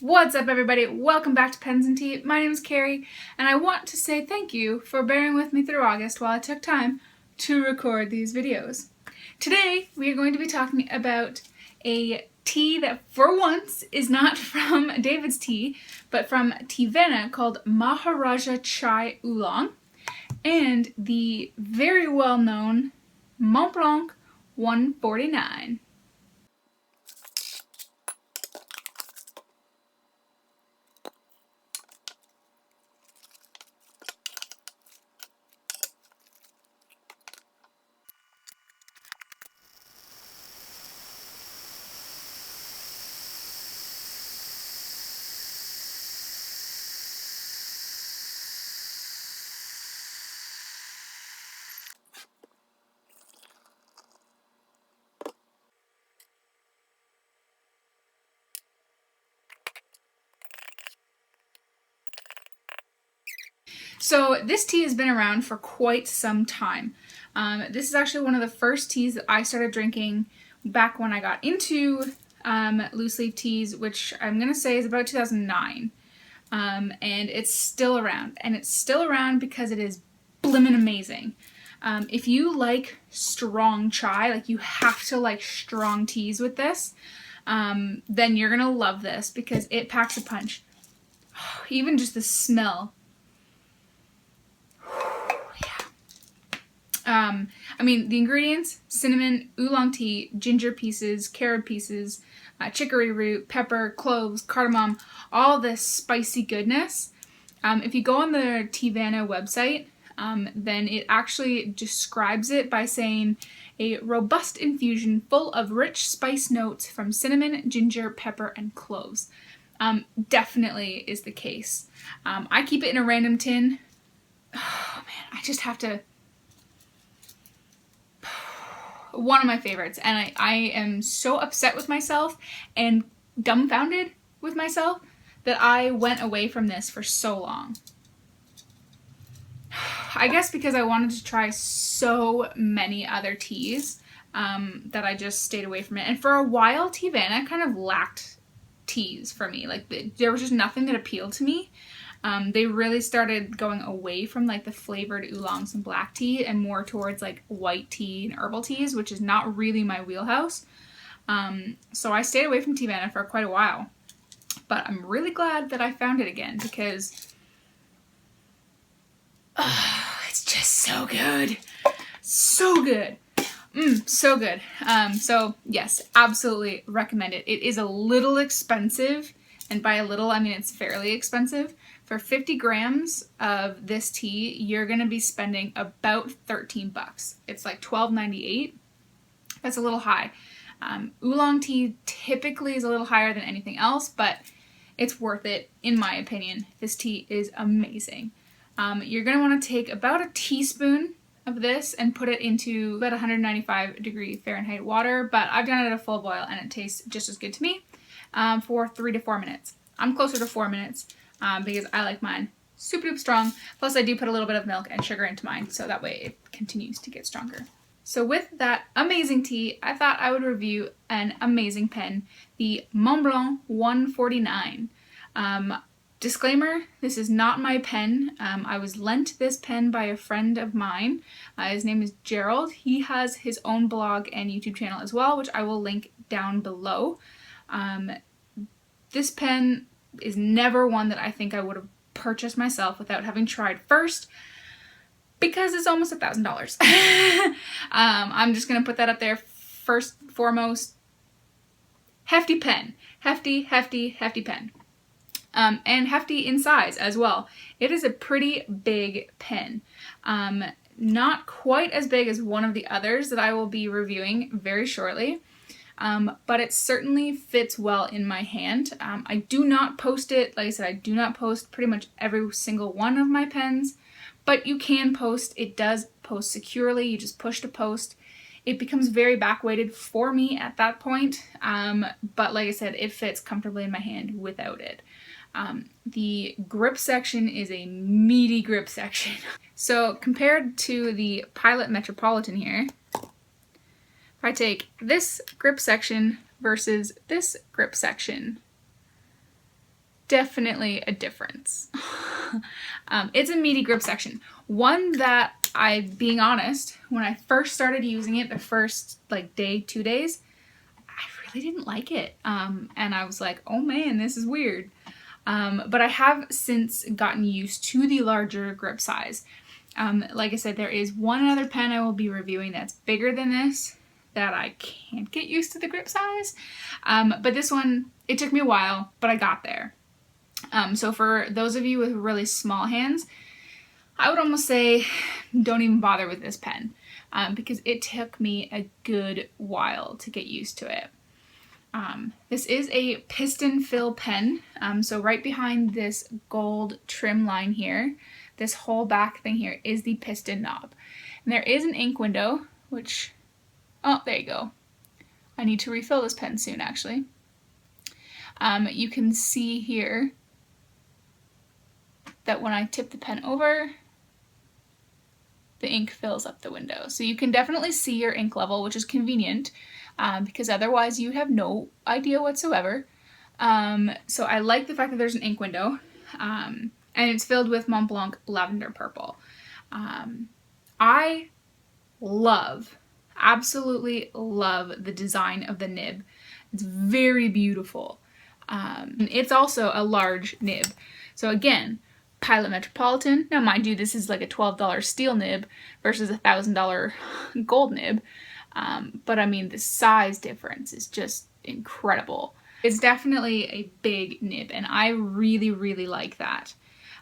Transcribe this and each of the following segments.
What's up, everybody? Welcome back to Pens and Tea. My name is Carrie, and I want to say thank you for bearing with me through August while I took time to record these videos. Today, we are going to be talking about a tea that, for once, is not from David's Tea, but from Teavana, called Maharaja Chai Oolong, and the very well-known Montblanc 149. So this tea has been around for quite some time. This is actually one of the first teas that I started drinking back when I got into loose leaf teas, which I'm going to say is about 2009. And it's still around. And it's still around because it is blimmin' amazing. If you like strong chai, like you have to like strong teas with this, then you're going to love this because it packs a punch. Even just the smell. I mean, the ingredients: cinnamon, oolong tea, ginger pieces, carob pieces, chicory root, pepper, cloves, cardamom, all this spicy goodness. If you go on the Teavana website, then it actually describes it by saying a robust infusion full of rich spice notes from cinnamon, ginger, pepper, and cloves. Definitely is the case. I keep it in a random tin. Oh man, I just have to... One of my favorites, and I am so upset with myself and dumbfounded with myself that I went away from this for so long. I guess because I wanted to try so many other teas that I just stayed away from it. And for a while, Teavana kind of lacked teas for me. Like, there was just nothing that appealed to me. They really started going away from like the flavored oolongs and black tea and more towards like white tea and herbal teas, which is not really my wheelhouse. So I stayed away from Teavana for quite a while, but I'm really glad that I found it again because it's just so good. So good. So good. So yes, absolutely recommend it. It is a little expensive, and by a little, I mean it's fairly expensive. For 50 grams of this tea, you're going to be spending about 13 bucks. It's like $12.98. That's a little high. Oolong tea typically is a little higher than anything else, but it's worth it in my opinion. This tea is amazing. You're going to want to take about a teaspoon of this and put it into about 195 degree Fahrenheit water, but I've done it at a full boil and it tastes just as good to me for 3 to 4 minutes. I'm closer to 4 minutes. Because I like mine super duper strong. Plus I do put a little bit of milk and sugar into mine, so that way it continues to get stronger. So with that amazing tea, I thought I would review an amazing pen, the Montblanc 149. Disclaimer, this is not my pen. I was lent this pen by a friend of mine. His name is Gerald. He has his own blog and YouTube channel as well, which I will link down below. This pen is never one that I think I would have purchased myself without having tried first, because it's almost $1,000. I'm just gonna put that up there first, foremost. Hefty pen. Hefty pen. And hefty in size as well. It is a pretty big pen. Not quite as big as one of the others that I will be reviewing very shortly. But it certainly fits well in my hand. I do not post it. Like I said, I do not post pretty much every single one of my pens, but you can post. It does post securely. You just push to post. It becomes very back-weighted for me at that point, but like I said, it fits comfortably in my hand without it. The grip section is a meaty grip section. So compared to the Pilot Metropolitan here, if I take this grip section versus this grip section, definitely a difference. It's a meaty grip section. One that being honest, when I first started using it, the first like day, 2 days, I really didn't like it. And I was like, oh man, this is weird. But I have since gotten used to the larger grip size. Like I said, there is one other pen I will be reviewing that's bigger than this that I can't get used to the grip size. But this one, it took me a while, but I got there. So for those of you with really small hands, I would almost say don't even bother with this pen because it took me a good while to get used to it. This is a piston fill pen, so right behind this gold trim line here, this whole back thing here is the piston knob. And there is an ink window, which, oh, there you go. I need to refill this pen soon, actually. You can see here that when I tip the pen over, the ink fills up the window. So you can definitely see your ink level, which is convenient because otherwise you have no idea whatsoever. So I like the fact that there's an ink window and it's filled with Montblanc Lavender Purple. I absolutely love the design of the nib. It's very beautiful. It's also a large nib. So again, Pilot Metropolitan. Now mind you, this is like a $12 steel nib versus a $1,000 gold nib. But I mean, the size difference is just incredible. It's definitely a big nib and I really, really like that.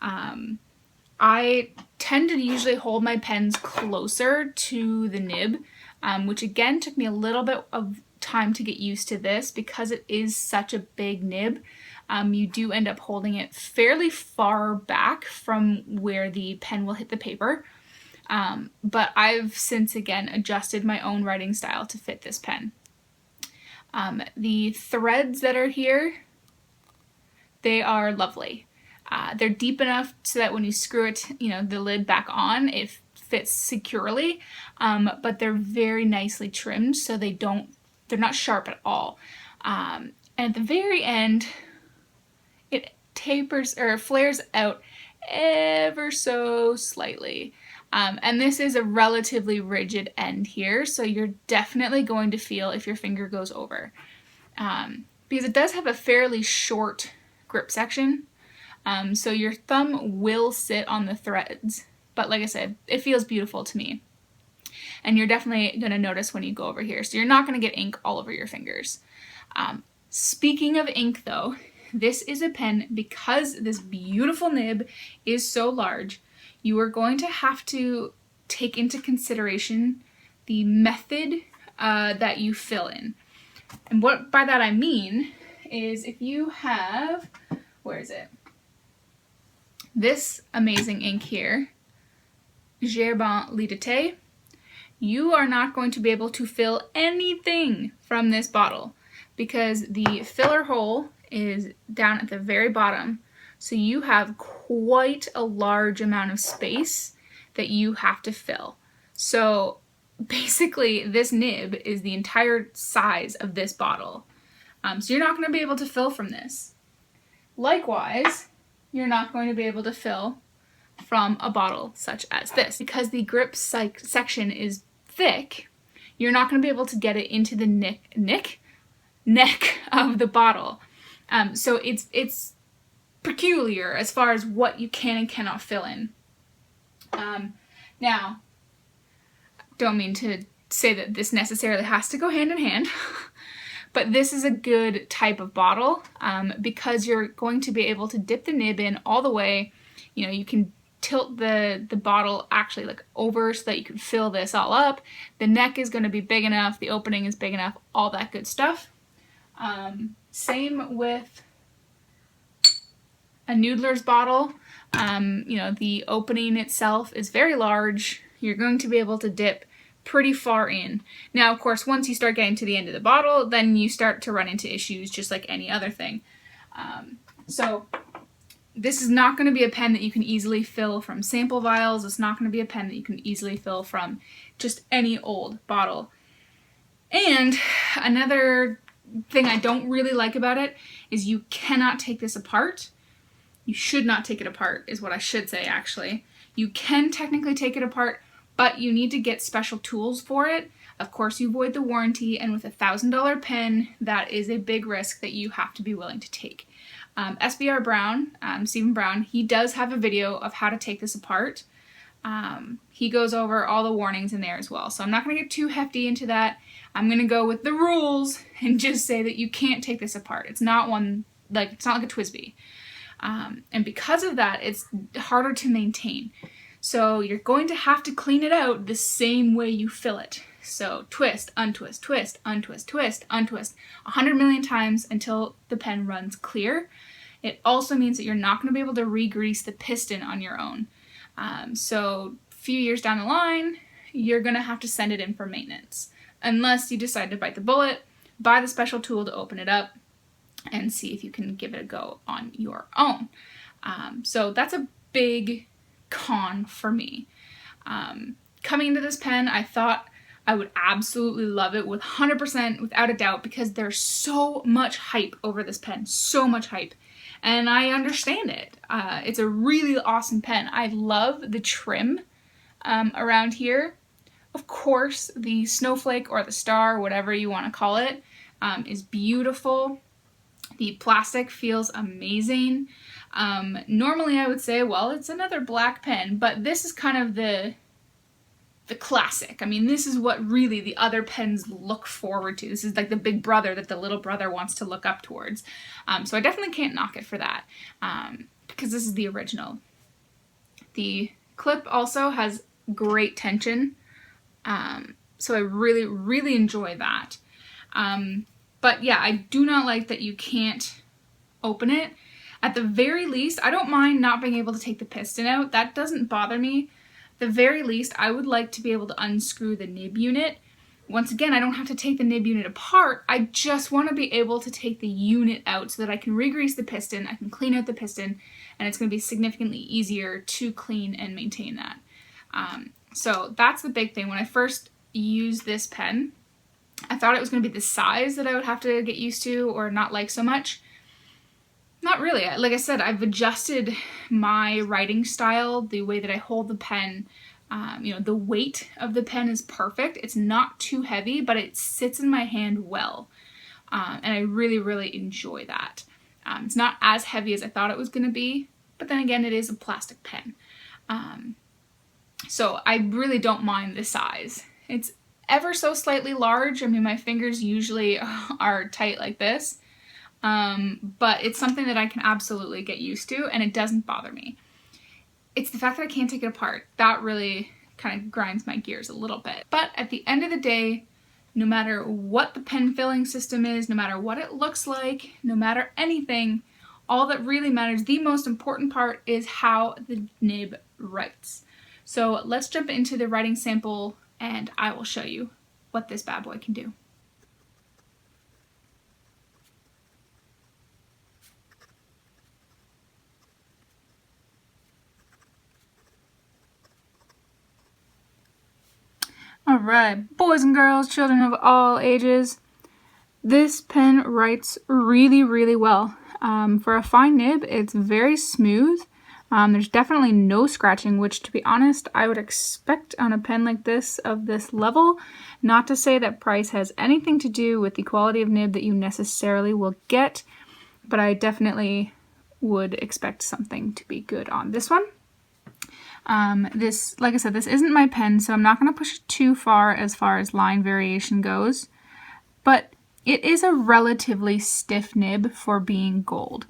I tend to usually hold my pens closer to the nib, which again took me a little bit of time to get used to this because it is such a big nib. You do end up holding it fairly far back from where the pen will hit the paper. But I've since again adjusted my own writing style to fit this pen. The threads that are here, they are lovely. They're deep enough so that when you screw it, the lid back on, it fits securely. But they're very nicely trimmed, so they're not sharp at all. And at the very end, it tapers or flares out ever so slightly. And this is a relatively rigid end here, so you're definitely going to feel if your finger goes over. Because it does have a fairly short grip section, so your thumb will sit on the threads. But like I said, it feels beautiful to me. And you're definitely going to notice when you go over here, so you're not going to get ink all over your fingers. Speaking of ink though, this is a pen, because this beautiful nib is so large, you are going to have to take into consideration the method that you fill in. And what by that I mean is if you have, where is it? This amazing ink here, Gerbant Lidité, you are not going to be able to fill anything from this bottle because the filler hole is down at the very bottom. So you have quite a large amount of space that you have to fill. So basically this nib is the entire size of this bottle. So you're not going to be able to fill from this. Likewise, you're not going to be able to fill from a bottle such as this. Because the grip section is thick, you're not going to be able to get it into the neck of the bottle. So it's peculiar as far as what you can and cannot fill in. Now, don't mean to say that this necessarily has to go hand in hand, but this is a good type of bottle because you're going to be able to dip the nib in all the way. You can tilt the bottle actually like over so that you can fill this all up. The neck is going to be big enough, the opening is big enough, all that good stuff. Same with a Noodler's bottle. The opening itself is very large. You're going to be able to dip pretty far in. Now, of course, once you start getting to the end of the bottle, then you start to run into issues just like any other thing. So this is not going to be a pen that you can easily fill from sample vials. It's not going to be a pen that you can easily fill from just any old bottle. And another thing I don't really like about it is you cannot take this apart. You should not take it apart, is what I should say, actually. You can technically take it apart, but you need to get special tools for it. Of course, you void the warranty, and with a $1,000 pen, that is a big risk that you have to be willing to take. SBR Brown, Stephen Brown, he does have a video of how to take this apart. He goes over all the warnings in there as well. So I'm not going to get too hefty into that. I'm going to go with the rules and just say that you can't take this apart. It's not like a TWSBI. And because of that, it's harder to maintain. So you're going to have to clean it out the same way you fill it. So twist, untwist, twist, untwist, twist, untwist 100 million times until the pen runs clear. It also means that you're not going to be able to re-grease the piston on your own. So a few years down the line, you're going to have to send it in for maintenance. Unless you decide to bite the bullet, buy the special tool to open it up, and see if you can give it a go on your own. So that's a big con for me. Coming into this pen, I thought I would absolutely love it with 100% without a doubt, because there's so much hype over this pen, so much hype. And I understand it. It's a really awesome pen. I love the trim around here. Of course, the snowflake or the star, whatever you want to call it, is beautiful. The plastic feels amazing. Normally I would say, well, it's another black pen, but this is kind of the classic. I mean, this is what really the other pens look forward to. This is like the big brother that the little brother wants to look up towards. So I definitely can't knock it for that, because this is the original. The clip also has great tension, so I really, really enjoy that. But yeah, I do not like that you can't open it. At the very least, I don't mind not being able to take the piston out. That doesn't bother me. At the very least, I would like to be able to unscrew the nib unit. Once again, I don't have to take the nib unit apart. I just want to be able to take the unit out so that I can re-grease the piston, I can clean out the piston, and it's going to be significantly easier to clean and maintain that. So that's the big thing. When I first used this pen, I thought it was going to be the size that I would have to get used to or not like so much. Not really. Like I said, I've adjusted my writing style, the way that I hold the pen. The weight of the pen is perfect. It's not too heavy, but it sits in my hand well. And I really, really enjoy that. It's not as heavy as I thought it was going to be, but then again, it is a plastic pen. So I really don't mind the size. It's ever so slightly large. I mean, my fingers usually are tight like this. But it's something that I can absolutely get used to, and it doesn't bother me. It's the fact that I can't take it apart. That really kind of grinds my gears a little bit. But at the end of the day, no matter what the pen filling system is, no matter what it looks like, no matter anything, all that really matters, the most important part, is how the nib writes. So let's jump into the writing sample, and I will show you what this bad boy can do. Alright, boys and girls, children of all ages, this pen writes really, really well. For a fine nib, it's very smooth. There's definitely no scratching, which, to be honest, I would expect on a pen like this, of this level. Not to say that price has anything to do with the quality of nib that you necessarily will get, but I definitely would expect something to be good on this one. Like I said, this isn't my pen, so I'm not going to push it too far as line variation goes, but it is a relatively stiff nib for being gold.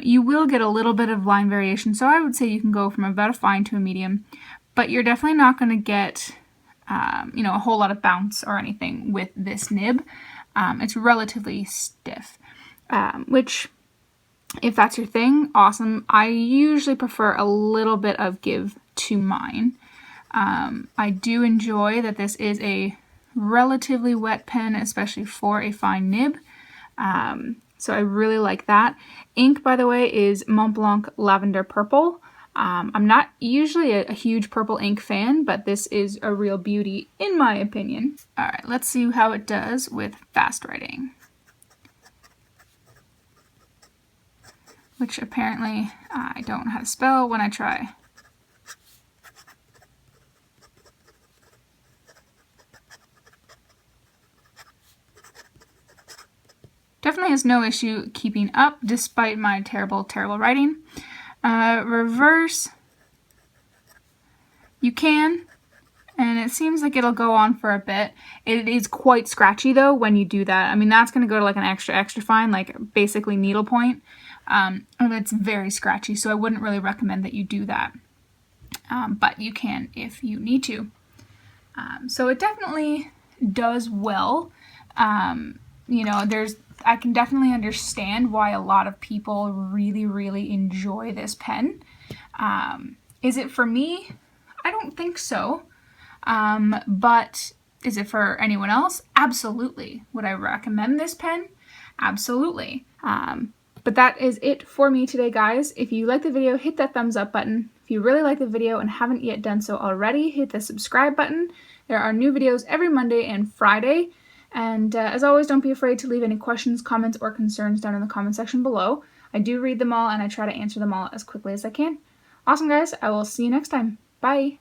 You will get a little bit of line variation, so I would say you can go from about a fine to a medium, but you're definitely not going to get, a whole lot of bounce or anything with this nib. It's relatively stiff, which, if that's your thing, awesome. I usually prefer a little bit of give to mine. I do enjoy that this is a relatively wet pen, especially for a fine nib. So I really like that. Ink, by the way, is Montblanc Lavender Purple. I'm not usually a huge purple ink fan, but this is a real beauty in my opinion. All right, let's see how it does with fast writing. which apparently I don't know how to spell when I try. Definitely has no issue keeping up despite my terrible, terrible writing. Reverse, you can, and it seems like it'll go on for a bit. It is quite scratchy though when you do that. I mean, that's going to go to like an extra fine, like basically needlepoint. And it's very scratchy, so I wouldn't really recommend that you do that. But you can if you need to. So it definitely does well. You know, I can definitely understand why a lot of people really, really enjoy this pen. Is it for me? I don't think so. But is it for anyone else? Absolutely. Would I recommend this pen? Absolutely. But that is it for me today, guys. If you like the video, hit that thumbs up button. If you really like the video and haven't yet done so already, hit the subscribe button. There are new videos every Monday and Friday. And as always, don't be afraid to leave any questions, comments, or concerns down in the comment section below. I do read them all and I try to answer them all as quickly as I can. Awesome, guys. I will see you next time. Bye.